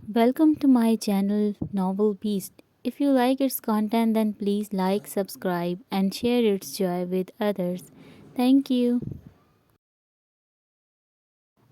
Welcome to my channel Novel Beast. If you like its content, then please like, subscribe, and share its joy with others. Thank you.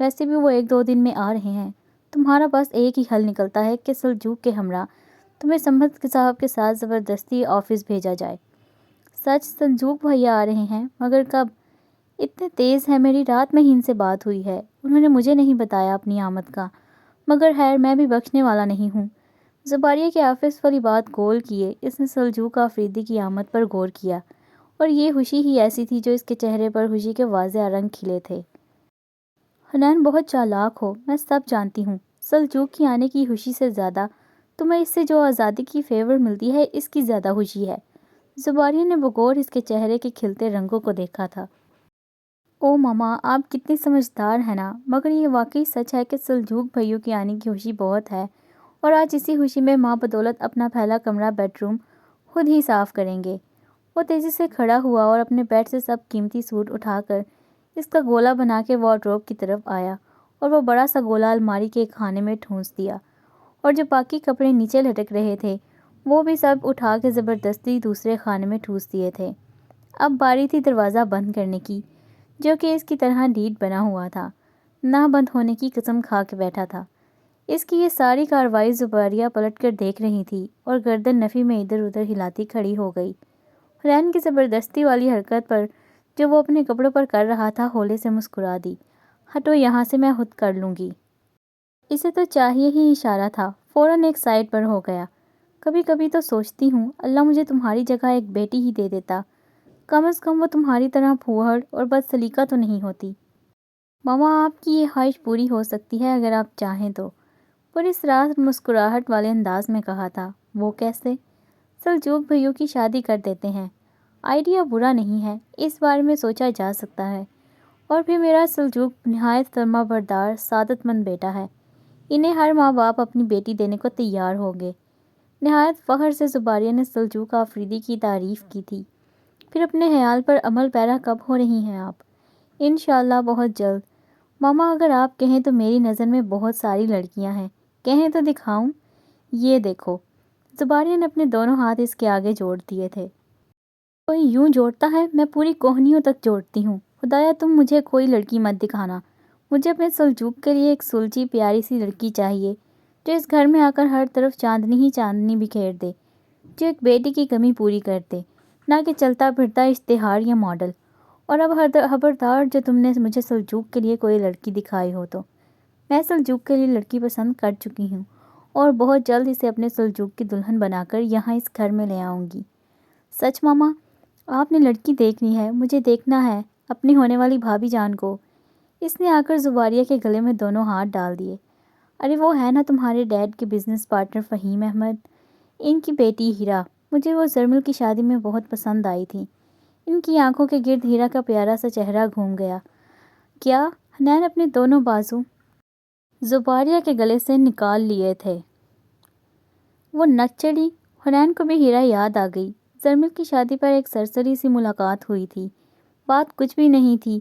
ویسے بھی وہ 1-2 دن میں آ رہے ہیں۔ تمہارا بس ایک ہی حل نکلتا ہے کہ سلجوق کے ہمراہ تمہیں سمبت صاحب کے ساتھ زبردستی آفس بھیجا جائے۔ سچ سلجوق بھیا آ رہے ہیں، مگر کب؟ اتنے تیز ہے، میری رات میں ہی ان سے بات ہوئی ہے، انہوں نے مجھے نہیں بتایا اپنی آمد کا، مگر خیر میں بھی بخشنے والا نہیں ہوں۔ زباریہ کے آفس والی بات گول کیے اس نے سلجوق آفریدی کی آمد پر غور کیا، اور یہ خوشی ہی ایسی تھی جو اس کے چہرے پر خوشی کے واضح رنگ کھلے تھے۔ حنین بہت چالاک ہو، میں سب جانتی ہوں۔ سلجوق کی آنے کی خوشی سے زیادہ تمہیں اس سے جو آزادی کی فیور ملتی ہے اس کی زیادہ خوشی ہے۔ زباریہ نے بغور اس کے چہرے کے کھلتے رنگوں کو دیکھا تھا۔ او ماما، آپ کتنی سمجھدار ہیں نا، مگر یہ واقعی سچ ہے کہ سلجوق بھائیوں کی آنے کی خوشی بہت ہے، اور آج اسی خوشی میں ماں بدولت اپنا پہلا کمرہ بیڈ روم خود ہی صاف کریں گے۔ وہ تیزی سے کھڑا ہوا اور اپنے بیڈ سے سب قیمتی سوٹ اٹھا کر اس کا گولا بنا کے وارڈروب کی طرف آیا، اور وہ بڑا سا گولا الماری کے ایک خانے میں ٹھونس دیا، اور جو باقی کپڑے نیچے لٹک رہے تھے وہ بھی سب اٹھا کے زبردستی دوسرے خانے میں ٹھونس دیے تھے۔ اب باری تھی دروازہ بند کرنے کی، جو کہ اس کی طرح ڈیٹ بنا ہوا تھا، نہ بند ہونے کی قسم کھا کے بیٹھا تھا۔ اس کی یہ ساری کارروائی زباریہ پلٹ کر دیکھ رہی تھی اور گردن نفی میں ادھر ادھر ہلاتی کھڑی ہو گئی۔ حنین کی زبردستی والی حرکت پر جو وہ اپنے کپڑوں پر کر رہا تھا ہولے سے مسکرا دی۔ ہٹو یہاں سے، میں خود کر لوں گی۔ اسے تو چاہیے ہی اشارہ تھا، فوراً ایک سائڈ پر ہو گیا۔ کبھی کبھی تو سوچتی ہوں اللہ مجھے تمہاری جگہ ایک بیٹی ہی دے دیتا، کم از کم وہ تمہاری طرح پھوہڑ اور بد سلیقہ تو نہیں ہوتی۔ ماما، آپ کی یہ خواہش پوری ہو سکتی ہے اگر آپ چاہیں تو، پوری سراحت مسکراہٹ والے انداز میں کہا تھا۔ وہ کیسے؟ سلجوق بھائیوں کی شادی کر دیتے ہیں، آئیڈیا برا نہیں ہے، اس بارے میں سوچا جا سکتا ہے، اور پھر میرا سلجوق نہایت فرما بردار سعادت مند بیٹا ہے، انہیں ہر ماں باپ اپنی بیٹی دینے کو تیار ہوں گے۔ نہایت فخر سے زباریہ نے سلجوق آفریدی کی تعریف کی تھی۔ پھر اپنے خیال پر عمل پیرا کب ہو رہی ہیں آپ؟ انشاءاللہ بہت جلد۔ ماما اگر آپ کہیں تو میری نظر میں بہت ساری لڑکیاں ہیں، کہیں تو دکھاؤں؟ یہ دیکھو۔ زباریہ نے اپنے دونوں ہاتھ اس کے آگے جوڑ دیے تھے۔ کوئی یوں جوڑتا ہے، میں پوری کوہنیوں تک جوڑتی ہوں۔ خدایا تم مجھے کوئی لڑکی مت دکھانا، مجھے اپنے سلجوق کے لیے ایک سلجھی پیاری سی لڑکی چاہیے جو اس گھر میں آ کر ہر طرف چاندنی ہی چاندنی بکھیر دے، جو ایک بیٹی کی کمی پوری کر دے، نہ کہ چلتا پھرتا اشتہار یا ماڈل۔ اور اب خبردار جو تم نے مجھے سلجوق کے لیے کوئی لڑکی دکھائی ہو تو، میں سلجوق کے لیے لڑکی پسند کر چکی ہوں، اور بہت جلد اسے اپنے سلجوق کی دلہن بنا کر یہاں اس گھر میں لے آؤں گی۔ سچ ماما؟ آپ نے لڑکی دیکھنی ہے؟ مجھے دیکھنا ہے، اپنی ہونے والی بھابھی جان کو۔ اس نے آ کر زباریہ کے گلے میں دونوں ہاتھ ڈال دیے۔ ارے وہ ہے نا تمہارے ڈیڈ کے بزنس پارٹنر فہیم احمد، ان کی بیٹی ہیرا، مجھے وہ زرمل کی شادی میں بہت پسند آئی تھی۔ ان کی آنکھوں کے گرد ہیرا کا پیارا سا چہرہ گھوم گیا۔ کیا؟ حنین اپنے دونوں بازو زباریہ کے گلے سے نکال لیے تھے۔ وہ نچ چڑھی۔ حنین کو بھی ہیرا یاد آ گئی۔ زرمل کی شادی پر ایک سرسری سی ملاقات ہوئی تھی، بات کچھ بھی نہیں تھی،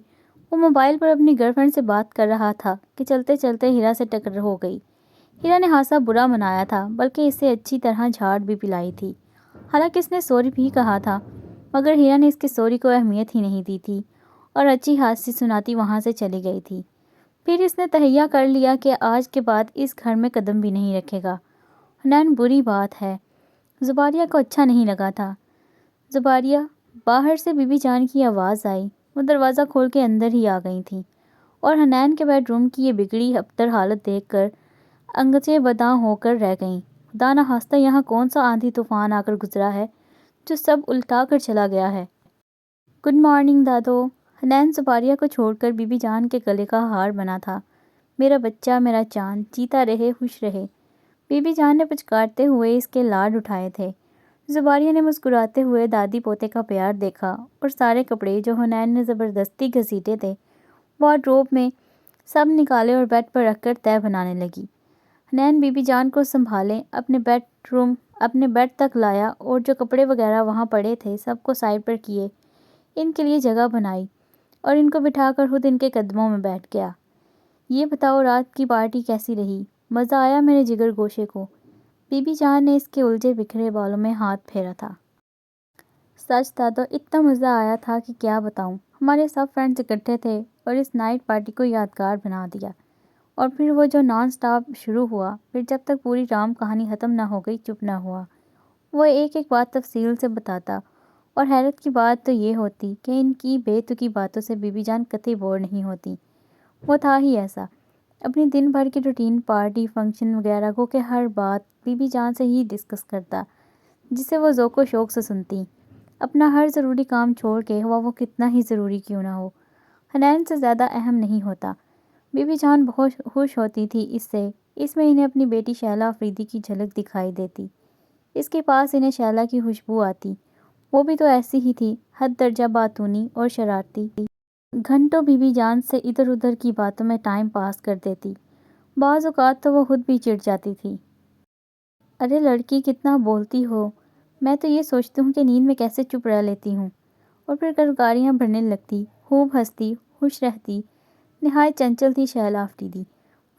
وہ موبائل پر اپنی گرل فرینڈ سے بات کر رہا تھا کہ چلتے چلتے ہیرا سے ٹکر ہو گئی۔ ہیرا نے ہانسا برا منایا تھا، بلکہ اسے اچھی طرح جھاڑ بھی پلائی تھی، حالانکہ اس نے سوری بھی کہا تھا، مگر ہیرا نے اس کے سوری کو اہمیت ہی نہیں دی تھی، اور اچھی ہانسی سناتی وہاں سے چلی گئی تھی۔ پھر اس نے تہیہ کر لیا کہ آج کے بعد اس گھر میں قدم بھی نہیں رکھے گا۔ حنین بری بات ہے۔ زباریہ کو اچھا نہیں لگا تھا۔ زباریہ، باہر سے بی بی جان کی آواز آئی۔ وہ دروازہ کھول کے اندر ہی آ گئی تھیں، اور حنین کے بیڈ روم کی یہ بگڑی ابتر حالت دیکھ کر انگچے بداں ہو کر رہ گئیں۔ خدا نخواستہ یہاں کون سا آندھی طوفان آ کر گزرا ہے جو سب الٹا کر چلا گیا ہے۔ گڈ مارننگ دادو۔ حنین زباریہ کو چھوڑ کر بی بی جان کے گلے کا ہار بنا تھا۔ میرا بچہ، میرا چاند، جیتا رہے، خوش رہے۔ بی بی جان نے پچکارتے ہوئے اس کے لاڈ اٹھائے تھے۔ زباریہ نے مسکراتے ہوئے دادی پوتے کا پیار دیکھا، اور سارے کپڑے جو حنین نے زبردستی گھسیٹے تھے وارڈروب میں سب نکالے اور بیڈ پر رکھ کر طے بنانے لگی۔ حنین بی بی جان کو سنبھالے اپنے بیڈ تک لایا، اور جو کپڑے وغیرہ وہاں پڑے تھے سب کو سائڈ پر کیے، ان کے لیے جگہ بنائی، اور ان کو بٹھا کر خود ان کے قدموں میں بیٹھ گیا۔ یہ بتاؤ رات کی پارٹی کیسی رہی؟ مزہ آیا میرے جگر گوشے کو؟ بی بی جان نے اس کے الجھے بکھرے بالوں میں ہاتھ پھیرا تھا۔ سچ دادو، اتنا مزہ آیا تھا کہ کیا بتاؤں، ہمارے سب فرینڈز اکٹھے تھے اور اس نائٹ پارٹی کو یادگار بنا دیا۔ اور پھر وہ جو نان سٹاپ شروع ہوا، پھر جب تک پوری رام کہانی ختم نہ ہو گئی چپ نہ ہوا۔ وہ ایک ایک بات تفصیل سے بتاتا، اور حیرت کی بات تو یہ ہوتی کہ ان کی بے تکی باتوں سے بی بی جان قطعی بور نہیں ہوتی۔ وہ تھا ہی ایسا، اپنی دن بھر کی روٹین، پارٹی، فنکشن وغیرہ کو کہ ہر بات بی بی جان سے ہی ڈسکس کرتا، جسے وہ ذوق و شوق سے سنتی، اپنا ہر ضروری کام چھوڑ کے، ہوا وہ کتنا ہی ضروری کیوں نہ ہو۔ حنین سے زیادہ اہم نہیں ہوتا۔ بی بی جان بہت خوش ہوتی تھی اس سے، اس میں انہیں اپنی بیٹی شیلا آفریدی کی جھلک دکھائی دیتی، اس کے پاس انہیں شیلا کی خوشبو آتی۔ وہ بھی تو ایسی ہی تھی، حد درجہ باتونی اور شرارتی۔ گھنٹوں بی بی جان سے ادھر ادھر کی باتوں میں ٹائم پاس کر دیتی، بعض اوقات تو وہ خود بھی چڑ جاتی تھی۔ ارے لڑکی کتنا بولتی ہو، میں تو یہ سوچتی ہوں کہ نیند میں کیسے چپ رہ لیتی ہوں۔ اور پھر گلگاریاں بھرنے لگتی، خوب ہنستی، خوش رہتی۔ نہایت چنچل تھی شیلا آفریدی،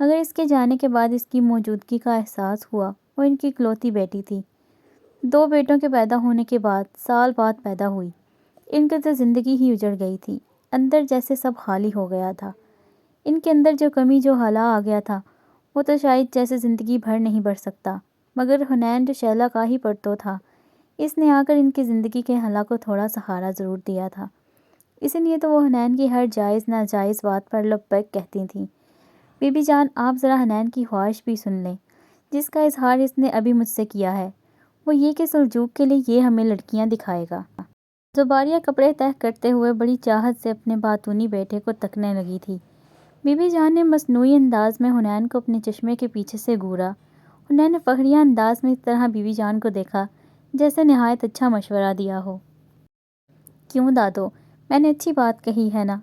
مگر اس کے جانے کے بعد اس کی موجودگی کا احساس ہوا۔ وہ ان کی اکلوتی بیٹی تھی، 2 بیٹوں کے پیدا ہونے کے بعد سال بعد پیدا ہوئی۔ ان کی تو زندگی ہی اجڑ گئی تھی، اندر جیسے سب خالی ہو گیا تھا۔ ان کے اندر جو کمی، جو ہلا آ گیا تھا، وہ تو شاید جیسے زندگی بھر نہیں بڑھ سکتا، مگر حنین جو شیلا کا ہی پرتو تھا، اس نے آ کر ان کی زندگی کے ہلا کو تھوڑا سہارا ضرور دیا تھا۔ اسی لیے تو وہ حنین کی ہر جائز ناجائز بات پر لبیک کہتی تھیں۔ بی بی جان، آپ ذرا حنین کی خواہش بھی سن لیں، جس کا اظہار اس نے ابھی مجھ سے کیا ہے، وہ یہ کہ سلجوق کے لیے یہ ہمیں لڑکیاں دکھائے گا۔ زباریہ کپڑے تہہ کرتے ہوئے بڑی چاہت سے اپنے باتونی بیٹے کو تکنے لگی تھی۔ بی بی جان نے مصنوعی انداز میں حنین کو اپنے چشمے کے پیچھے سے گھورا۔ حنین نے فخریہ انداز میں اس طرح بی بی جان کو دیکھا جیسے نہایت اچھا مشورہ دیا ہو۔ کیوں دادو، میں نے اچھی بات کہی ہے نا؟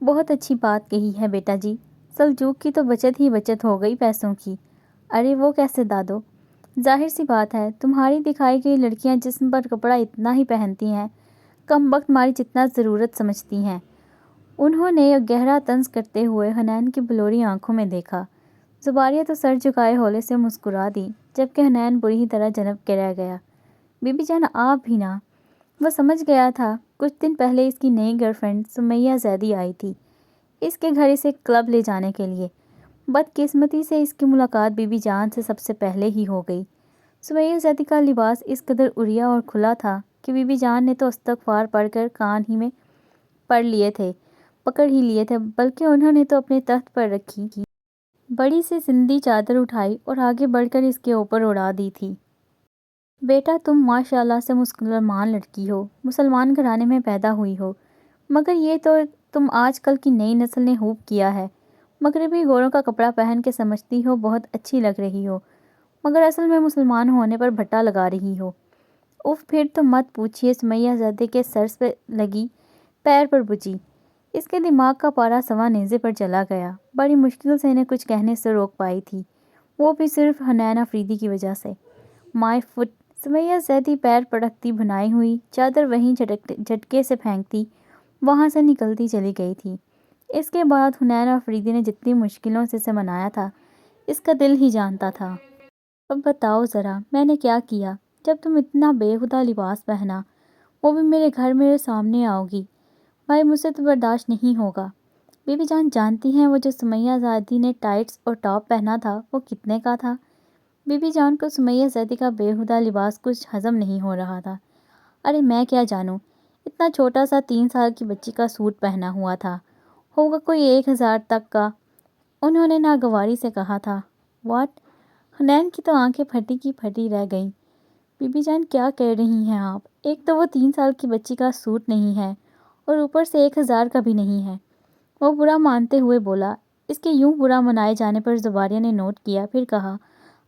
بہت اچھی بات کہی ہے بیٹا جی، سلجوق کی تو بچت ہی بچت ہو گئی پیسوں کی۔ ارے وہ کیسے دادو؟ ظاہر سی بات ہے، تمہاری دکھائی گئی لڑکیاں جسم پر کپڑا اتنا ہی پہنتی ہیں، کم وقت ہماری جتنا ضرورت سمجھتی ہیں۔ انہوں نے گہرا طنز کرتے ہوئے حنین کی بلوری آنکھوں میں دیکھا۔ زباریہ تو سر جھکائے ہولے سے مسکرا دی، جبکہ حنین بری طرح جنب کے رہ گیا۔ بی بی جان آپ بھی نا۔ وہ سمجھ گیا تھا، کچھ دن پہلے اس کی نئی گرل فرینڈ سمیہ زیدی آئی تھی اس کے گھر اسے کلب لے جانے کے لیے۔ بدقسمتی سے اس کی ملاقات بی بی جان سے سب سے پہلے ہی ہو گئی۔ سمیہ زیدی کا لباس اس قدر عریاں اور کھلا تھا کہ بی بی جان نے تو استغفار پڑھ کر کان ہی میں پکڑ ہی لیے تھے، بلکہ انہوں نے تو اپنے تخت پر رکھی بڑی سی سندھی چادر اٹھائی اور آگے بڑھ کر اس کے اوپر اڑا دی تھی۔ بیٹا تم ماشاءاللہ سے مسلمان لڑکی ہو، مسلمان گھرانے میں پیدا ہوئی ہو، مگر یہ تو تم آج کل کی نئی نسل نے خوب کیا ہے، مغربی گوروں کا کپڑا پہن کے سمجھتی ہو بہت اچھی لگ رہی ہو، مگر اصل میں مسلمان ہونے پر بھٹا لگا رہی ہو۔ اف پھر تو مت پوچھیے، سمیہ زیدی کے سر پہ لگی، پیر پر بجھی۔ اس کے دماغ کا پارا سوا نیزے پر چلا گیا۔ بڑی مشکل سے انہیں کچھ کہنے سے روک پائی تھی، وہ بھی صرف حنین آفریدی کی وجہ سے۔ مائی فٹ! سمیہ زیدی پیر پٹکتی، بنائی ہوئی چادر وہیں جھٹکے سے پھینکتی وہاں سے نکلتی چلی گئی تھی۔ اس کے بعد حنین آفریدی نے جتنی مشکلوں سے اسے منایا تھا، اس کا دل ہی جانتا تھا۔ اب بتاؤ ذرا میں نے کیا کیا؟ جب تم اتنا بےہودہ لباس پہنا، وہ بھی میرے گھر میرے سامنے آؤ گی، بھائی مجھ سے تو برداشت نہیں ہوگا۔ بی بی جان جانتی ہیں وہ جو سمیہ زیدی نے ٹائٹس اور ٹاپ پہنا تھا وہ کتنے کا تھا؟ بی بی جان کو سمیہ زیدی کا بےہودہ لباس کچھ ہضم نہیں ہو رہا تھا۔ ارے میں کیا جانوں، اتنا چھوٹا سا 3 سال کی بچی کا سوٹ پہنا ہوا تھا، ہوگا کوئی 1000 تک کا، انہوں نے ناگواری سے کہا تھا۔ واٹ؟ حنین کی تو آنکھیں پھٹی کی پھٹی رہ گئیں۔ بی بی جان کیا کہہ رہی ہیں آپ؟ ایک تو وہ 3 سال کی بچی کا سوٹ نہیں ہے اور اوپر سے 1000 کا بھی نہیں ہے۔ وہ برا مانتے ہوئے بولا۔ اس کے یوں برا منائے جانے پر زباریہ نے نوٹ کیا، پھر کہا،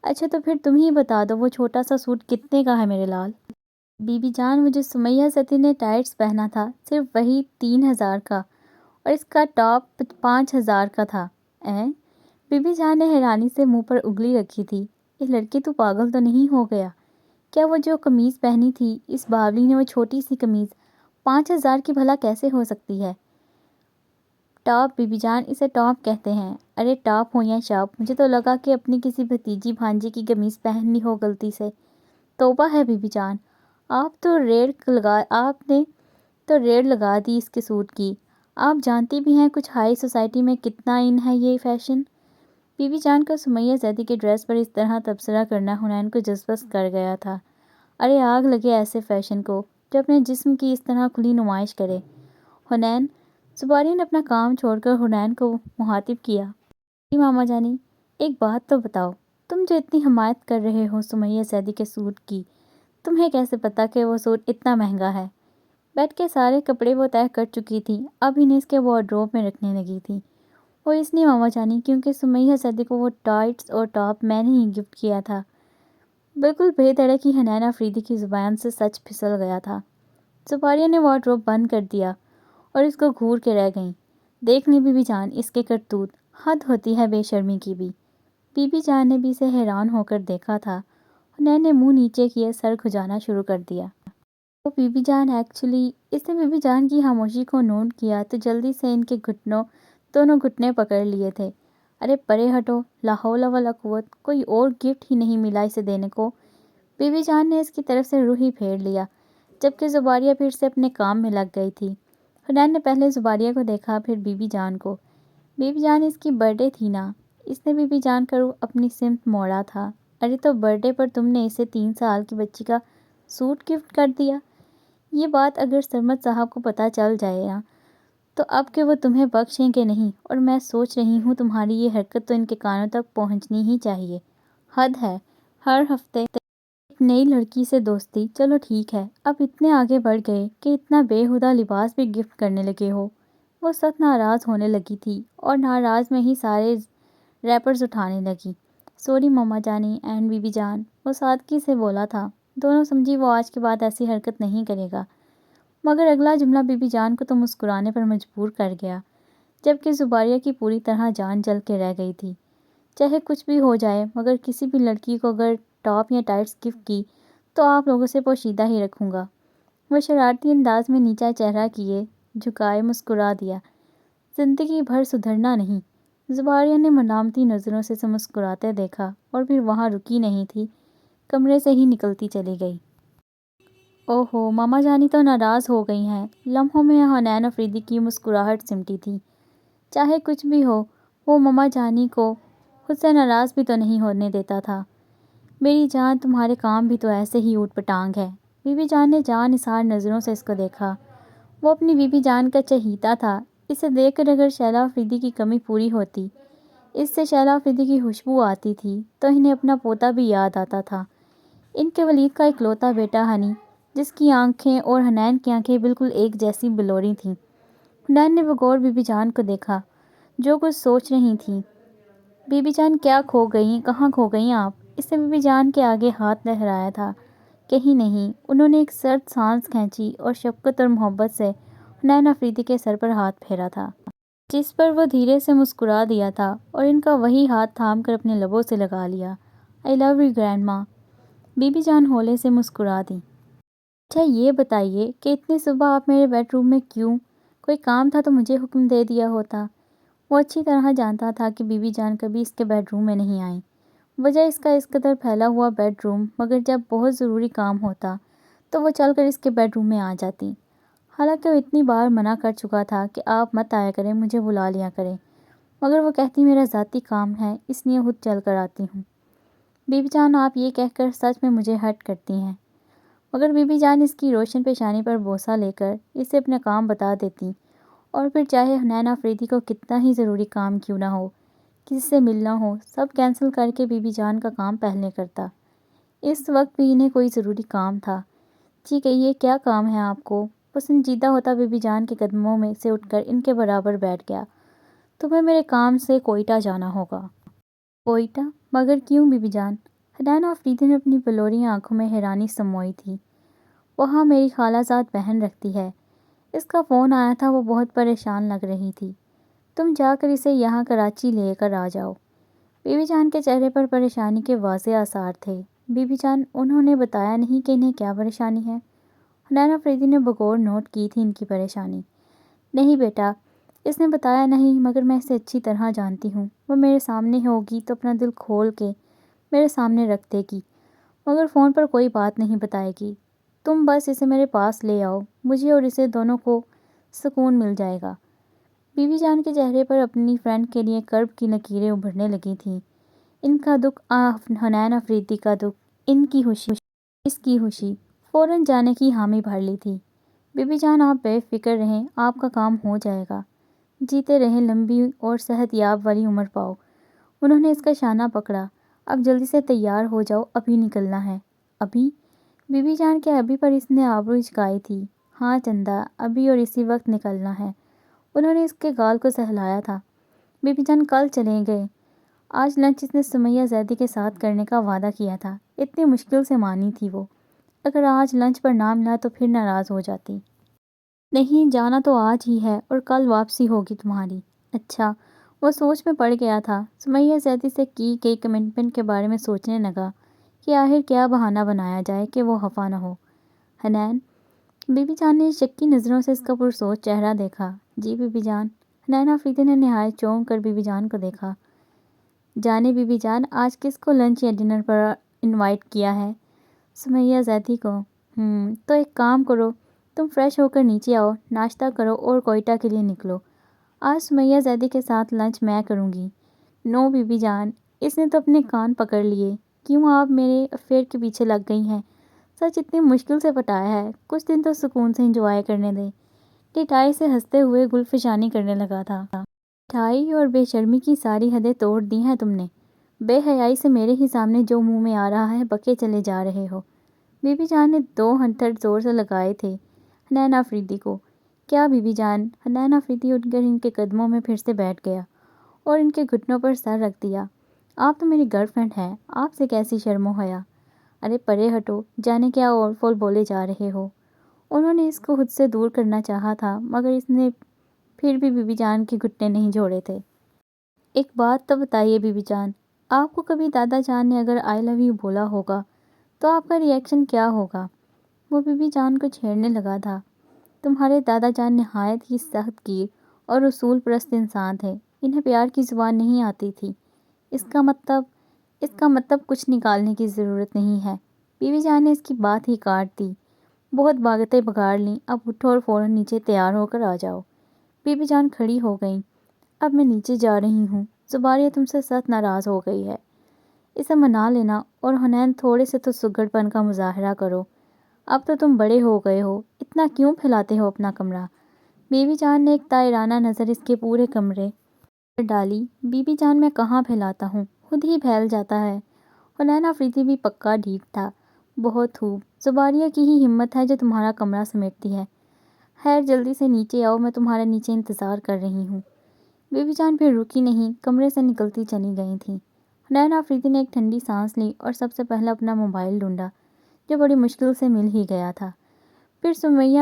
اچھا تو پھر تم ہی بتا دو وہ چھوٹا سا سوٹ کتنے کا ہے میرے لال؟ بی بی جان وہ جو سمیہ زیدی نے ٹائٹس پہنا تھا صرف وہی 3000 کا، اور اس کا ٹاپ 5000 کا تھا۔ بی بی جان نے حیرانی سے منہ پر انگلی رکھی تھی۔ یہ لڑکی تو پاگل تو نہیں ہو گیا؟ کیا وہ جو قمیض پہنی تھی اس باولی نے، وہ چھوٹی سی قمیض 5000 کی بھلا کیسے ہو سکتی ہے؟ ٹاپ بی بی جان، اسے ٹاپ کہتے ہیں۔ ارے ٹاپ ہو یا شاپ، مجھے تو لگا کہ اپنی کسی بھتیجی بھانجی کی قمیض پہن لی ہو غلطی سے۔ توبہ ہے بی بی جان، آپ نے تو ریڑ لگا دی اس کے سوٹ کی۔ آپ جانتی بھی ہیں کچھ ہائی سوسائٹی میں کتنا ان ہے یہ فیشن۔ بی بی جان کا سمیہ زیدی کے ڈریس پر اس طرح تبصرہ کرنا حنین کو جذبس کر گیا تھا۔ ارے آگ لگے ایسے فیشن کو جو اپنے جسم کی اس طرح کھلی نمائش کرے۔ حنین، زباریہ نے اپنا کام چھوڑ کر حنین کو مخاطب کیا۔ جی ماما جانی، ایک بات تو بتاؤ، تم جو اتنی حمایت کر رہے ہو سمیہ زیدی کے سوٹ کی، تمہیں کیسے پتا کہ وہ سوٹ اتنا مہنگا ہے؟ بیڈ کے سارے کپڑے وہ طے کر چکی تھی، اب انہیں اس کے وارڈروب میں رکھنے لگی تھی۔ وہ اس لیے ماما جانی کیونکہ سمیہ زیدی کو وہ ٹائٹس اور ٹاپ میں نے ہی گفٹ کیا تھا۔ بالکل بے دڑک ہی حنین آفریدی کی زبان سے سچ پھسل گیا تھا۔ زباریہ نے وارڈروب بند کر دیا اور اس کو گھور کے رہ گئیں۔ دیکھ لی بی بی جان اس کے کرتوت، حد ہوتی ہے بے شرمی کی بھی۔ بی بی جان نے بھی اسے حیران ہو کر دیکھا تھا۔ حنین نے منہ نیچے کیے سر کھجانا شروع کر دیا۔ وہ بی بی جان ایکچولی، اس نے بی بی جان کی خاموشی کو نوٹ کیا تو جلدی سے ان کے دونوں گھٹنے پکڑ لیے تھے۔ ارے پرے ہٹو، لا حول ولا قوت، کوئی اور گفٹ ہی نہیں ملا اسے دینے کو۔ بی بی جان نے اس کی طرف سے روح ہی پھیر لیا، جبکہ زباریہ پھر سے اپنے کام میں لگ گئی تھی۔ حنین نے پہلے زباریہ کو دیکھا پھر بی بی جان کو۔ بی بی جان اس کی برتھ ڈے تھی نا، اس نے بی بی جان کا رخ اپنی سمت موڑا تھا۔ ارے تو برتھ ڈے پر تم نے اسے 3 سال کی بچی کا سوٹ گفٹ کر دیا۔ یہ بات اگر سرمد صاحب کو پتہ چل جائے نا تو اب کہ وہ تمہیں بخشیں کہ نہیں، اور میں سوچ رہی ہوں تمہاری یہ حرکت تو ان کے کانوں تک پہنچنی ہی چاہیے۔ حد ہے، ہر ہفتے ایک نئی لڑکی سے دوستی۔ چلو ٹھیک ہے، اب اتنے آگے بڑھ گئے کہ اتنا بے ہودہ لباس بھی گفٹ کرنے لگے ہو۔ وہ سخت ناراض ہونے لگی تھی اور ناراض میں ہی سارے ریپرز اٹھانے لگی۔ سوری ماما جانی اینڈ بی بی جان، وہ سادگی سے بولا تھا۔ دونوں سمجھی وہ آج کے بعد ایسی حرکت نہیں کرے گا، مگر اگلا جملہ بی بی جان کو تو مسکرانے پر مجبور کر گیا، جبکہ زباریہ کی پوری طرح جان جل کے رہ گئی تھی۔ چاہے کچھ بھی ہو جائے مگر کسی بھی لڑکی کو اگر ٹاپ یا ٹائٹس گفٹ کی تو آپ لوگوں سے پوشیدہ ہی رکھوں گا۔ وہ شرارتی انداز میں نیچا چہرہ کیے جھکائے مسکرا دیا۔ زندگی بھر سدھرنا نہیں۔ زباریہ نے ملامتی نظروں سے مسکراتے دیکھا اور پھر وہاں رکی نہیں تھی، کمرے سے ہی نکلتی چلی گئی۔ اوہو، ماما جانی تو ناراض ہو گئی ہیں۔ لمحوں میں حنین آفریدی کی مسکراہٹ سمٹی تھی۔ چاہے کچھ بھی ہو، وہ ماما جانی کو خود سے ناراض بھی تو نہیں ہونے دیتا تھا۔ میری جان، تمہارے کام بھی تو ایسے ہی اوٹ پٹانگ ہے۔ بی بی جان نے جان نثار نظروں سے اس کو دیکھا۔ وہ اپنی بی بی جان کا چہیتا تھا۔ اسے دیکھ کر اگر شیلا آفریدی کی کمی پوری ہوتی، اس سے شیلا آفریدی کی خوشبو آتی تھی تو انہیں اپنا پوتا بھی یاد آتا تھا، ان کے ولید کا اکلوتا بیٹا ہنی، جس کی آنکھیں اور حنین کی آنکھیں بالکل ایک جیسی بلوری تھیں۔ حنین نے بغور بی بی جان کو دیکھا جو کچھ سوچ رہی تھیں۔ بی بی جان کیا کھو گئیں، کہاں کھو گئیں آپ؟ اس نے بی بی جان کے آگے ہاتھ لہرایا تھا۔ کہیں نہیں۔ انہوں نے ایک سرد سانس کھینچی اور شفقت اور محبت سے حنین آفریدی کے سر پر ہاتھ پھیرا تھا، جس پر وہ دھیرے سے مسکرا دیا تھا اور ان کا وہی ہاتھ تھام کر اپنے لبوں سے لگا لیا۔ آئی لو یو گرینڈ ماں۔ بی بی جان ہولے سے مسکرا دیں۔ اچھا یہ بتائیے کہ اتنی صبح آپ میرے بیڈ روم میں کیوں؟ کوئی کام تھا تو مجھے حکم دے دیا ہوتا۔ وہ اچھی طرح جانتا تھا کہ بی بی جان کبھی اس کے بیڈ روم میں نہیں آئیں۔ وجہ اس کا اس قدر پھیلا ہوا بیڈ روم، مگر جب بہت ضروری کام ہوتا تو وہ چل کر اس کے بیڈ روم میں آ جاتی۔ حالانکہ وہ اتنی بار منع کر چکا تھا کہ آپ مت آیا کریں، مجھے بلا لیا کریں، مگر وہ کہتی میرا ذاتی کام ہے اس لیے خود چل کر آتی ہوں۔ بی بی جان آپ یہ کہہ کر سچ میں مجھے ہرٹ کرتی ہیں، مگر بی بی جان اس کی روشن پیشانی پر بوسہ لے کر اسے اپنا کام بتا دیتی اور پھر چاہے حنین آفریدی کو کتنا ہی ضروری کام کیوں نہ ہو، کسی سے ملنا ہو، سب کینسل کر کے بی بی جان کا کام پہلے کرتا۔ اس وقت بھی انہیں کوئی ضروری کام تھا۔ جی کہیے کیا کام ہے آپ کو؟ وہ سنجیدہ ہوتا بی بی جان کے قدموں میں سے اٹھ کر ان کے برابر بیٹھ گیا۔ تمہیں میرے کام سے کوئٹہ جانا ہوگا۔ کوئٹہ؟ مگر کیوں بی بی جان؟ حنین آفریدی نے اپنی بلوری آنکھوں میں حیرانی سموئی تھی۔ وہاں میری خالہ زاد بہن رکھتی ہے، اس کا فون آیا تھا، وہ بہت پریشان لگ رہی تھی۔ تم جا کر اسے یہاں کراچی لے کر آ جاؤ۔ بی بی جان کے چہرے پر پریشانی کے واضح آثار تھے۔ بی بی جان، انہوں نے بتایا نہیں کہ انہیں کیا پریشانی ہے؟ حنین آفریدی نے بغور نوٹ کی تھی ان کی پریشانی۔ نہیں بیٹا، اس نے بتایا نہیں، مگر میں اسے اچھی طرح جانتی ہوں۔ وہ میرے سامنے ہوگی تو اپنا دل کھول کے میرے سامنے رکھ دے گی، مگر فون پر کوئی بات نہیں بتائے گی۔ تم بس اسے میرے پاس لے آؤ، مجھے اور اسے دونوں کو سکون مل جائے گا۔ بی بی جان کے چہرے پر اپنی فرینڈ کے لیے کرب کی لکیریں ابھرنے لگی تھیں۔ ان کا دکھ حنین افریدی کا دکھ، ان کی خوشی اس کی خوشی، فوراً جانے کی حامی بھر لی تھی۔ بی بی جان آپ بے فکر رہیں، آپ کا کام ہو جائے گا، جیتے رہیں، لمبی اور صحت یاب والی عمر پاؤ۔ انہوں نے اس کا شانہ پکڑا۔ اب جلدی سے تیار ہو جاؤ، ابھی نکلنا ہے۔ ابھی؟ بی بی جان کے ابھی پر اس نے آبرو ہچکائی تھی۔ ہاں چندا، ابھی اور اسی وقت نکلنا ہے۔ انہوں نے اس کے گال کو سہلایا تھا۔ بی بی جان کل چلیں گئے۔ آج لنچ اس نے سمیہ زیدی کے ساتھ کرنے کا وعدہ کیا تھا۔ اتنی مشکل سے مانی تھی وہ۔ اگر آج لنچ پر نہ ملا تو پھر ناراض ہو جاتی۔ نہیں، جانا تو آج ہی ہے اور کل واپسی ہوگی تمہاری۔ اچھا، وہ سوچ میں پڑ گیا تھا۔ سمیہ زیدی سے کی گئی کمٹمنٹ کے بارے میں سوچنے لگا کہ آخر کیا بہانہ بنایا جائے کہ وہ خفا نہ ہو۔ حنین؟ بی بی جان نے شکی نظروں سے اس کا پرسوچ چہرہ دیکھا۔ جی بی بی جان؟ حنین افریدی نے نہایت چونک کر بی بی جان کو دیکھا۔ جانے بی بی جان، آج کس کو لنچ یا ڈنر پر انوائٹ کیا ہے؟ سمیہ زیدی کو۔ تو ایک کام کرو، تم فریش ہو کر نیچے آؤ، ناشتہ کرو اور کوئٹہ کے لیے نکلو۔ آج سمیہ زیدی کے ساتھ لنچ میں کروں گی۔ نو بی بی جان، اس نے تو اپنے کان پکڑ لیے۔ کیوں آپ میرے افیئر کے پیچھے لگ گئی ہیں؟ سچ اتنی مشکل سے پٹایا ہے، کچھ دن تو سکون سے انجوائے کرنے دیں۔ ٹھائی سے ہنستے ہوئے گلفشانی کرنے لگا تھا۔ ٹھائی اور بے شرمی کی ساری حدیں توڑ دی ہیں تم نے۔ بے حیائی سے میرے ہی سامنے جو منہ میں آ رہا ہے بکے چلے جا رہے ہو۔ بی بی جان نے 2 ہتھڑ زور سے لگائے تھے حنین افریدی کو۔ کیا بی بی جان؟ حنین افریدی اٹھ کر ان کے قدموں میں پھر سے بیٹھ گیا اور ان کے گھٹنوں پر سر رکھ دیا۔ آپ تو میری گرل فرینڈ ہیں، آپ سے کیسی شرم و حیا؟ ارے پرے ہٹو، جانے کیا اول فول بولے جا رہے ہو۔ انہوں نے اس کو خود سے دور کرنا چاہا تھا مگر اس نے پھر بھی بی بی جان کے گھٹنے نہیں جھوڑے تھے۔ ایک بات تو بتائیے بی بی جان، آپ کو کبھی دادا جان نے اگر آئی لو یو بولا ہوگا تو آپ کا ری ایکشن کیا ہوگا؟ وہ بی بی جان کو چھیڑنے لگا تھا۔ تمہارے دادا جان نہایت ہی سخت گیر اور اصول پرست انسان تھے، انہیں پیار کی زبان نہیں آتی تھی۔ اس کا مطلب کچھ نکالنے کی ضرورت نہیں ہے۔ بی بی جان نے اس کی بات ہی کاٹ دی۔ بہت باتیں بگاڑ لیں، اب اٹھو اور فوراً نیچے تیار ہو کر آ جاؤ۔ بی بی جان کھڑی ہو گئیں۔ اب میں نیچے جا رہی ہوں، زباریہ تم سے سخت ناراض ہو گئی ہے، اسے منا لینا، اور حنین تھوڑے سے تو سگڑ پن کا مظاہرہ کرو، اب تو تم بڑے ہو گئے ہو، اتنا کیوں پھیلاتے ہو اپنا کمرہ؟ بی بی جان نے ایک طائرانہ نظر اس کے پورے کمرے پر ڈالی۔ بی بی جان، میں کہاں پھیلاتا ہوں، خود ہی پھیل جاتا ہے۔ حنین افریدی بھی پکا ڈھیٹ تھا۔ بہت خوب، زباریہ کی ہی ہمت ہے جو تمہارا کمرہ سمیٹتی ہے۔ خیر جلدی سے نیچے آؤ، میں تمہارا نیچے انتظار کر رہی ہوں۔ بی بی جان پھر رکی نہیں، کمرے سے نکلتی چلی گئی تھیں۔ حنین افریدی نے ایک ٹھنڈی سانس لی اور سب سے پہلے اپنا موبائل ڈھونڈا جو بڑی مشکل سے مل ہی گیا تھا۔ پھر سمیہ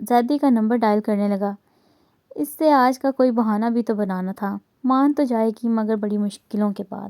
زیدی کا نمبر ڈائل کرنے لگا۔ اس سے آج کا کوئی بہانہ بھی تو بنانا تھا، مان تو جائے گی مگر بڑی مشکلوں کے بعد۔